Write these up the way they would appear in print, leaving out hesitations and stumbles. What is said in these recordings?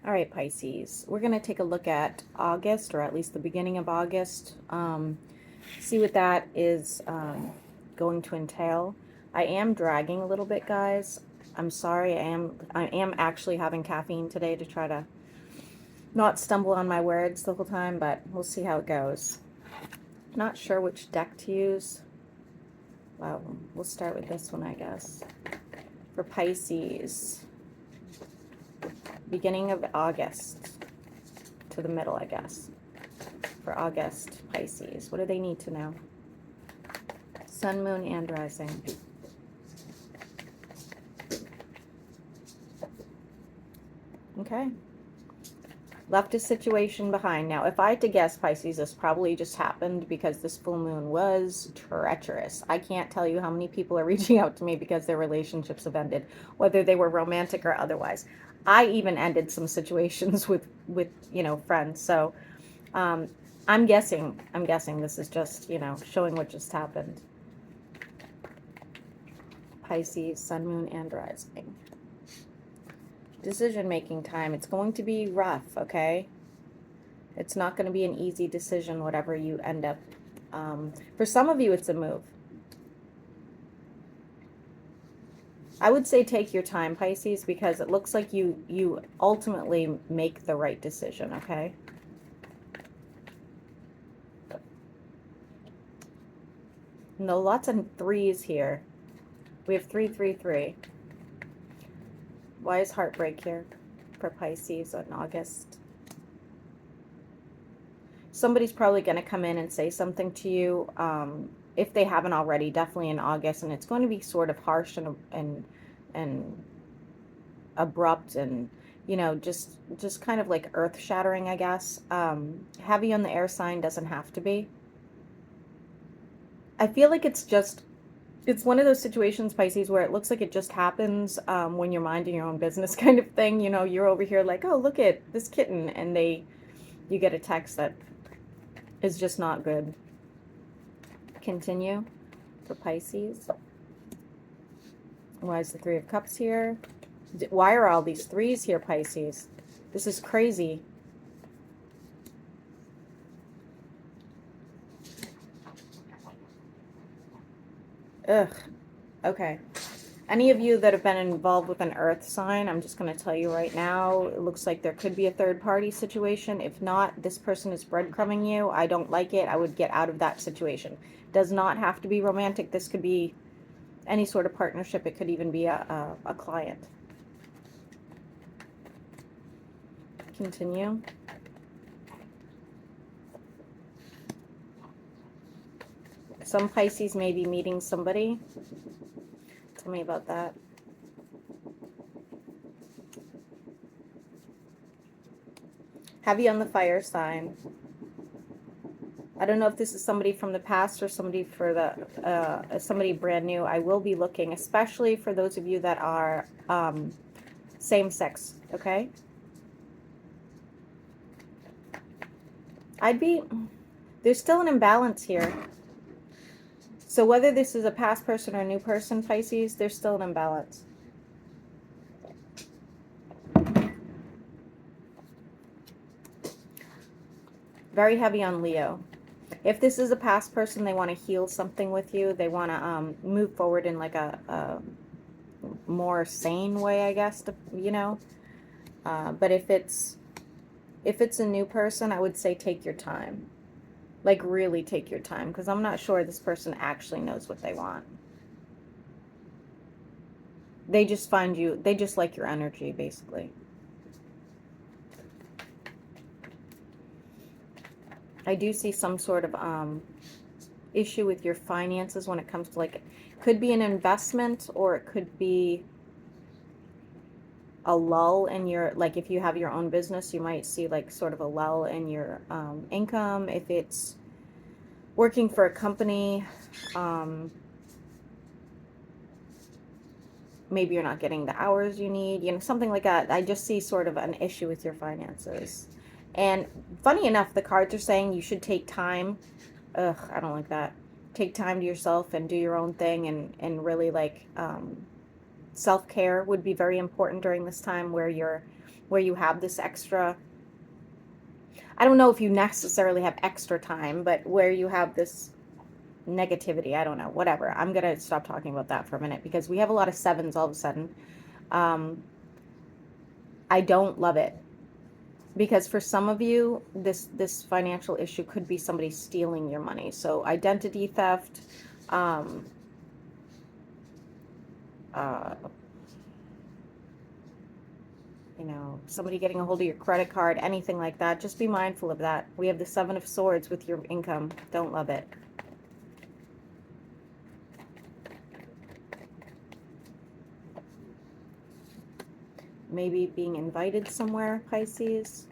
All right, Pisces. We're going to take a look at August, or at least the beginning of August. See what that is going to entail. I am dragging a little bit, guys. I'm sorry. I am actually having caffeine today to try to not stumble on my words the whole time, but we'll see how it goes. Not sure which deck to use. Well, we'll start with this one, I guess. For Pisces, beginning of August to the middle, I guess. For August, Pisces. What do they need to know? Sun, moon, and rising. Okay. Left a situation behind. Now, if I had to guess, Pisces, this probably just happened because this full moon was treacherous. I can't tell you how many people are reaching out to me because their relationships have ended, whether they were romantic or otherwise. I even ended some situations with friends. So I'm guessing this is just, showing what just happened. Pisces, sun, moon, and rising. Decision-making time. It's going to be rough, okay? It's not going to be an easy decision, whatever you end up. For some of you, it's a move. I would say take your time, Pisces, because it looks like you ultimately make the right decision, okay? No, lots of threes here. We have 3, 3, 3. Why is heartbreak here for Pisces in August? Somebody's probably going to come in and say something to you, if they haven't already, definitely in August, and it's going to be sort of harsh and abrupt and, just kind of like earth-shattering, I guess. Heavy on the air sign, doesn't have to be. I feel like it's one of those situations, Pisces, where it looks like it just happens when you're minding your own business kind of thing. You're over here like, oh, look at this kitten, and you get a text that is just not good. Continue for Pisces. Why is the 3 of Cups here? Why are all these 3s here, Pisces? This is crazy. Ugh. Okay. Any of you that have been involved with an earth sign, I'm just going to tell you right now, it looks like there could be a third party situation. If not, this person is breadcrumbing you. I don't like it. I would get out of that situation. Does not have to be romantic. This could be any sort of partnership. It could even be a client. Continue. Some Pisces may be meeting somebody. Tell me about that. Heavy on the fire sign. I don't know if this is somebody from the past or somebody somebody brand new. I will be looking, especially for those of you that are same sex, okay? There's still an imbalance here. So whether this is a past person or a new person, Pisces, there's still an imbalance. Very heavy on Leo. If this is a past person, they want to heal something with you. They want to move forward in like a more sane way, I guess, but if it's a new person, I would say take your time. Like, really take your time, because I'm not sure this person actually knows what they want. They just they just like your energy, basically. I do see some sort of issue with your finances when it comes to, like, could be an investment, or it could be a lull in your, like, if you have your own business, you might see like sort of a lull in your income. If it's working for a company, maybe you're not getting the hours you need, something like that. I just see sort of an issue with your finances. And funny enough, the cards are saying you should take time. Ugh, I don't like that. Take time to yourself and do your own thing, and really, like, self-care would be very important during this time, where you're where you have this extra, I don't know if you necessarily have extra time, but where you have this negativity, I don't know, whatever. I'm going to stop talking about that for a minute because we have a lot of sevens all of a sudden. I don't love it because for some of you, this financial issue could be somebody stealing your money. So identity theft, you know, somebody getting a hold of your credit card, anything like that. Just be mindful of that. We have the Seven of Swords with your income. Don't love it. Maybe being invited somewhere, Pisces.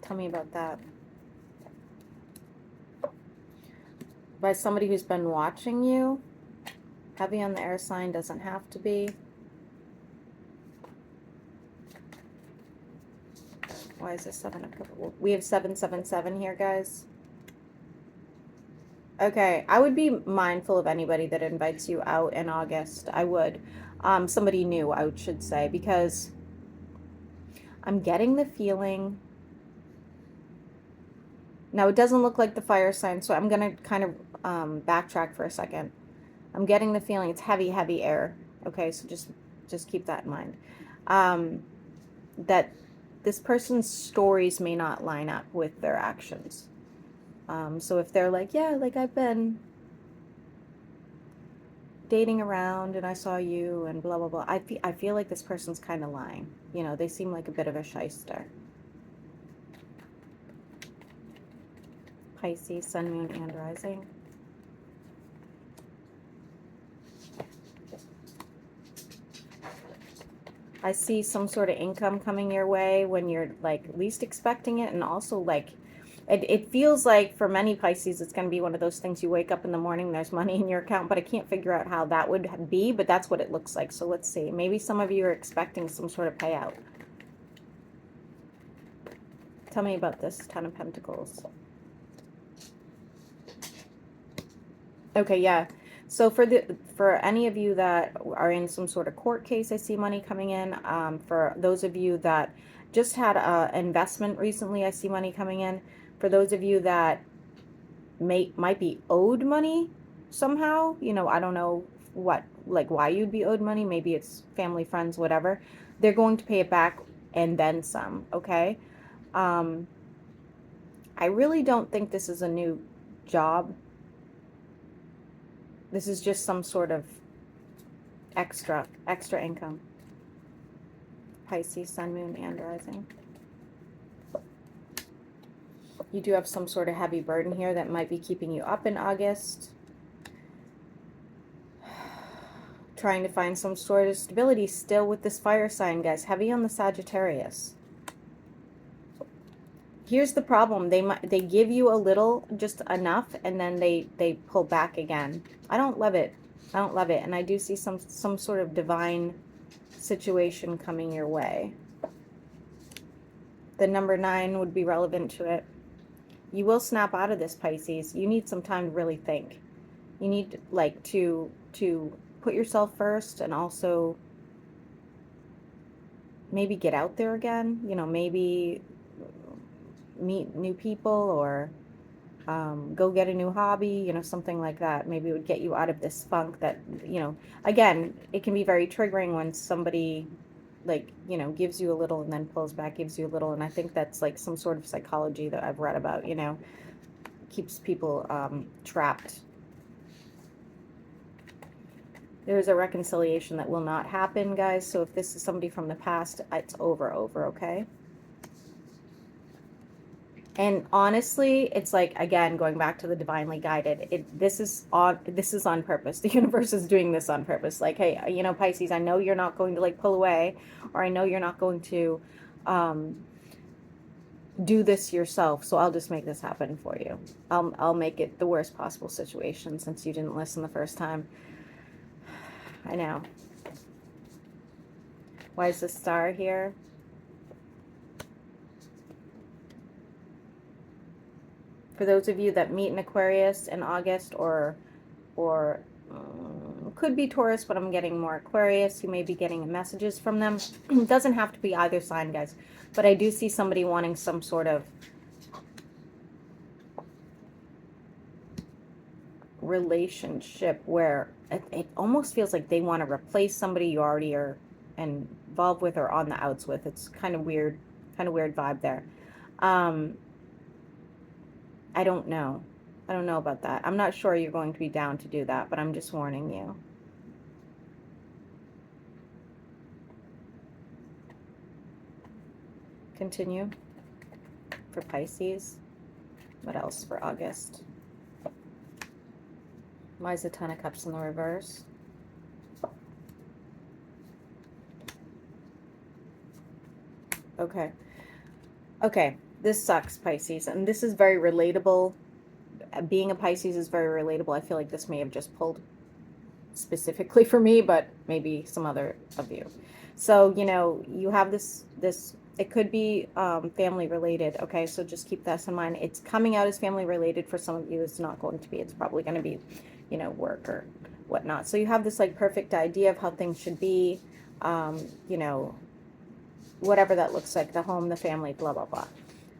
Tell me about that. By somebody who's been watching you. Heavy on the air sign, doesn't have to be. Why is this 7 of Cups? We have 777 here, guys. Okay, I would be mindful of anybody that invites you out in August. I would. Somebody new, I should say, because I'm getting the feeling. Now, it doesn't look like the fire sign, so I'm going to kind of backtrack for a second. I'm getting the feeling it's heavy, heavy air. Okay, so just keep that in mind. That this person's stories may not line up with their actions. So if they're like, yeah, like I've been dating around and I saw you and blah, blah, blah. I feel like this person's kind of lying. You know, they seem like a bit of a shyster. Pisces, sun, moon, and rising. I see some sort of income coming your way when you're like least expecting it, and also like it feels like for many Pisces it's going to be one of those things you wake up in the morning, there's money in your account, but I can't figure out how that would be, but that's what it looks like. So let's see. Maybe some of you are expecting some sort of payout. Tell me about this 10 of Pentacles. Okay, yeah. So for any of you that are in some sort of court case, I see money coming in. For those of you that just had an investment recently, I see money coming in. For those of you that might be owed money somehow, you know, I don't know why you'd be owed money. Maybe it's family, friends, whatever. They're going to pay it back and then some, okay? I really don't think this is a new job. This is just some sort of extra income. Pisces, sun, moon, and rising. You do have some sort of heavy burden here that might be keeping you up in August. Trying to find some sort of stability still with this fire sign, guys. Heavy on the Sagittarius. Here's the problem. They give you a little, just enough, and then they pull back again. I don't love it. I don't love it. And I do see some sort of divine situation coming your way. The number 9 would be relevant to it. You will snap out of this, Pisces. You need some time to really think. You need like to put yourself first, and also maybe get out there again. You know, maybe meet new people, or go get a new hobby, you know, something like that. Maybe it would get you out of this funk that, you know, again, it can be very triggering when somebody, like, you know, gives you a little and then pulls back, gives you a little. And I think that's like some sort of psychology that I've read about, you know, keeps people trapped. There's a reconciliation that will not happen, guys. So if this is somebody from the past, it's over, okay? And honestly, it's like, again, going back to the divinely guided, this is on purpose. The universe is doing this on purpose. Like, hey, you know, Pisces, I know you're not going to like pull away, or I know you're not going to do this yourself, so I'll just make this happen for you. I'll make it the worst possible situation since you didn't listen the first time. I know. Why is the star here? For those of you that meet in Aquarius in August, or could be Taurus, but I'm getting more Aquarius. You may be getting messages from them. It doesn't have to be either sign, guys. But I do see somebody wanting some sort of relationship where it almost feels like they want to replace somebody you already are involved with or on the outs with. It's kind of weird vibe there. I don't know. I don't know about that. I'm not sure you're going to be down to do that, but I'm just warning you. Continue for Pisces. What else for August? Why is the Ten of Cups in the reverse? Okay. Okay. This sucks, Pisces. And this is very relatable. Being a Pisces is very relatable. I feel like this may have just pulled specifically for me, but maybe some other of you. So, you know, you have this, it could be family related. Okay. So just keep this in mind. It's coming out as family related for some of you. It's not going to be, it's probably going to be, you know, work or whatnot. So you have this like perfect idea of how things should be, you know, whatever that looks like, the home, the family, blah, blah, blah.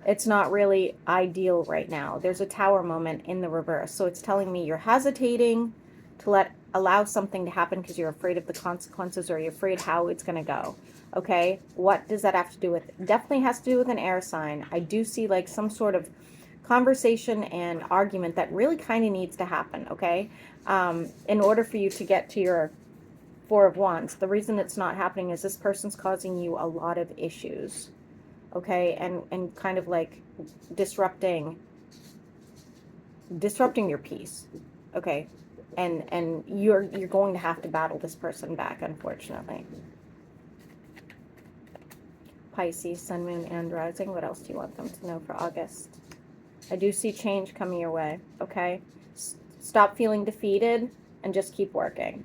It's not really ideal right now. There's a Tower moment in the reverse. So it's telling me you're hesitating to allow something to happen because you're afraid of the consequences or you're afraid how it's going to go. Okay. What does that have to do with? Definitely has to do with an air sign. I do see like some sort of conversation and argument that really kind of needs to happen. Okay. In order for you to get to your Four of Wands, the reason it's not happening is this person's causing you a lot of issues. Okay, and kind of like disrupting your peace. Okay, and you're going to have to battle this person back, unfortunately. Pisces, Sun, Moon, and Rising. What else do you want them to know for August? I do see change coming your way. Okay, stop feeling defeated and just keep working.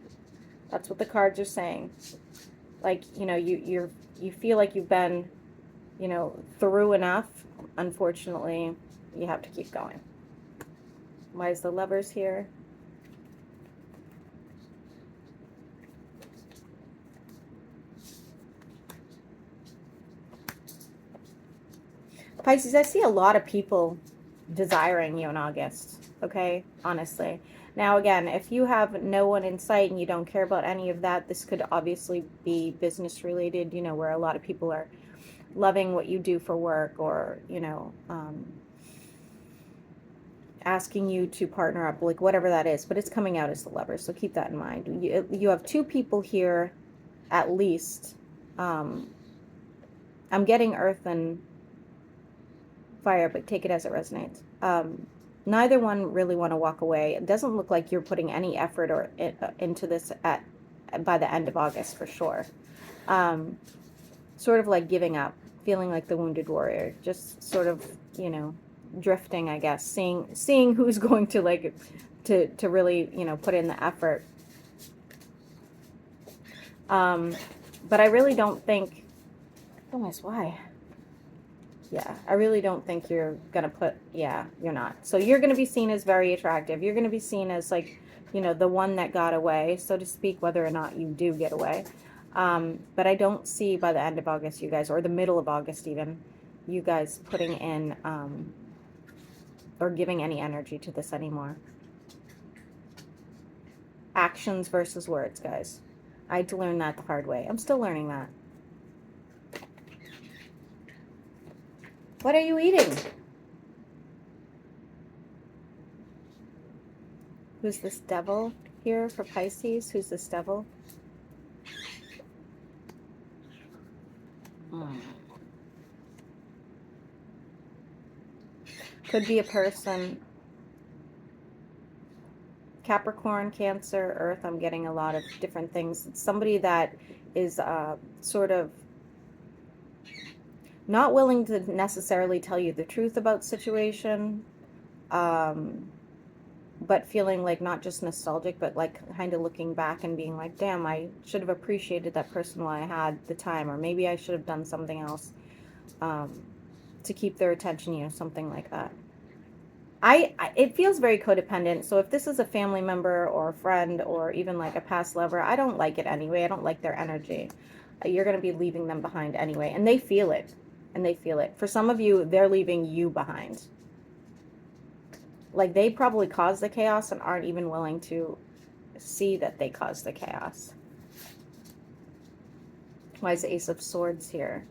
That's what the cards are saying. Like, you know, you feel like you've been, you know, through enough. Unfortunately, you have to keep going. Why is the Lovers here? Pisces, I see a lot of people desiring you in August. Okay, honestly. Now, again, if you have no one in sight and you don't care about any of that, this could obviously be business related, you know, where a lot of people are loving what you do for work or, you know, asking you to partner up, like whatever that is, but it's coming out as the Lovers. So keep that in mind. You have two people here, at least. I'm getting Earth and Fire, but take it as it resonates. Neither one really want to walk away. It doesn't look like you're putting any effort or into this by the end of August for sure. Sort of like giving up, feeling like the wounded warrior, just sort of, you know, drifting, I guess, seeing who's going to like to really, you know, put in the effort. But I really don't think. Goodness, why? Yeah, I really don't think you're going to put, yeah, you're not. So you're going to be seen as very attractive. You're going to be seen as like, you know, the one that got away, so to speak, whether or not you do get away. But I don't see by the end of August, you guys, or the middle of August even, you guys putting in or giving any energy to this anymore. Actions versus words, guys. I had to learn that the hard way. I'm still learning that. What are you eating? Who's this devil here for Pisces? Who's this devil? Could be a person. Capricorn, Cancer, Earth. I'm getting a lot of different things. It's somebody that is sort of not willing to necessarily tell you the truth about situation, but feeling like not just nostalgic, but like kind of looking back and being like, damn, I should have appreciated that person while I had the time, or maybe I should have done something else to keep their attention, you know, something like that. It feels very codependent. So if this is a family member or a friend or even like a past lover, I don't like it anyway. I don't like their energy. You're going to be leaving them behind anyway. And they feel it. And they feel it. For some of you, they're leaving you behind. Like they probably caused the chaos and aren't even willing to see that they caused the chaos. Why is the Ace of Swords here?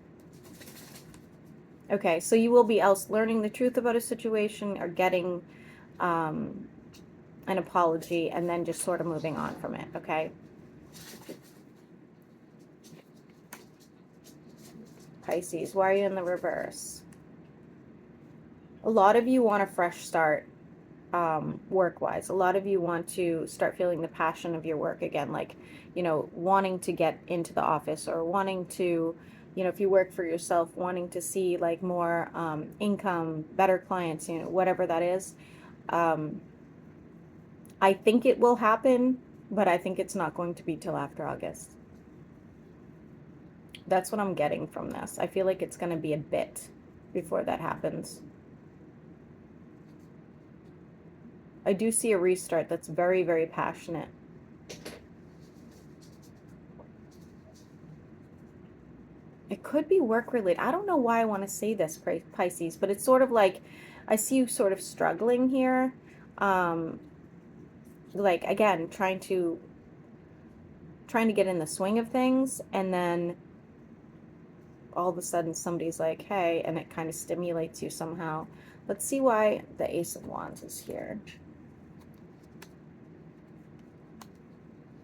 Okay, so you will be else learning the truth about a situation or getting an apology and then just sort of moving on from it, okay? Pisces, why are you in the reverse? A lot of you want a fresh start work-wise. A lot of you want to start feeling the passion of your work again, like, you know, wanting to get into the office or wanting to, you know, if you work for yourself, wanting to see like more income, better clients, you know, whatever that is. I think it will happen, but I think it's not going to be till after August. That's what I'm getting from this. I feel like it's going to be a bit before that happens. I do see a restart that's very, very passionate. It could be work related. I don't know why I want to say this, Pisces, but it's sort of like I see you sort of struggling here. Like again, trying to get in the swing of things, and then all of a sudden somebody's like, hey, and it kind of stimulates you somehow. Let's see why the Ace of Wands is here.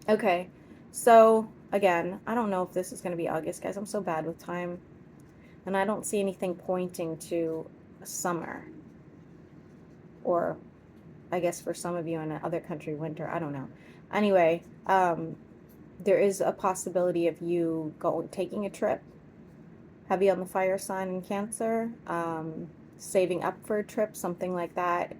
Okay, so again, I don't know if this is going to be August, guys. I'm so bad with time. And I don't see anything pointing to summer. Or I guess for some of you in another country, winter. I don't know. Anyway, there is a possibility of you taking a trip. Heavy on the fire sign in Cancer. Saving up for a trip, something like that.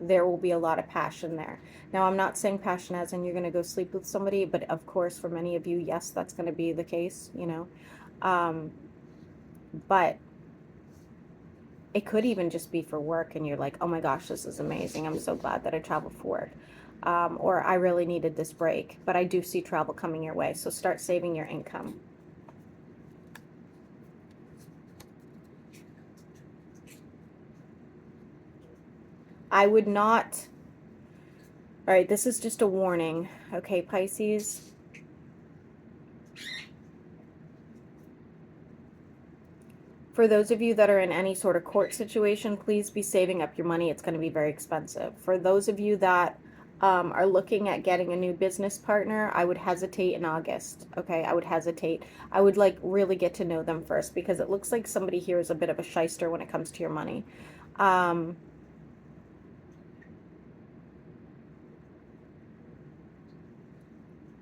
There will be a lot of passion there. Now, I'm not saying passion as in you're going to go sleep with somebody, but of course, for many of you, yes, that's going to be the case, you know. But it could even just be for work, and you're like, oh my gosh, this is amazing. I'm so glad that I traveled for work. Or I really needed this break, but I do see travel coming your way. So start saving your income. I would not. All right, this is just a warning. Okay, Pisces. For those of you that are in any sort of court situation, please be saving up your money. It's going to be very expensive. For those of you that are looking at getting a new business partner, I would hesitate in August. Okay, I would hesitate. I would like really get to know them first, because it looks like somebody here is a bit of a shyster when it comes to your money.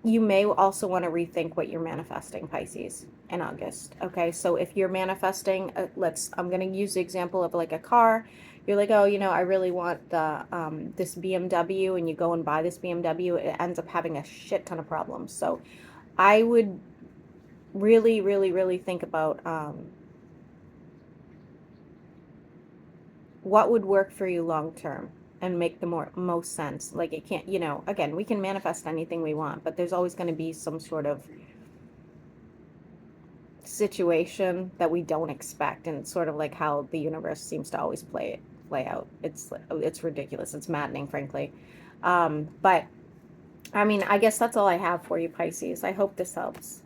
You may also want to rethink what you're manifesting, Pisces, in August. Okay, so if you're manifesting, I'm going to use the example of like a car. You're like, oh, you know, I really want the this BMW, and you go and buy this BMW. It ends up having a shit ton of problems. So I would really, really, really think about what would work for you long term and make the most sense. Like, it can't, you know, again, we can manifest anything we want, but there's always going to be some sort of situation that we don't expect, and it's sort of like how the universe seems to always play out. It's ridiculous. It's maddening, frankly. But I mean, I guess that's all I have for you, Pisces. I hope this helps.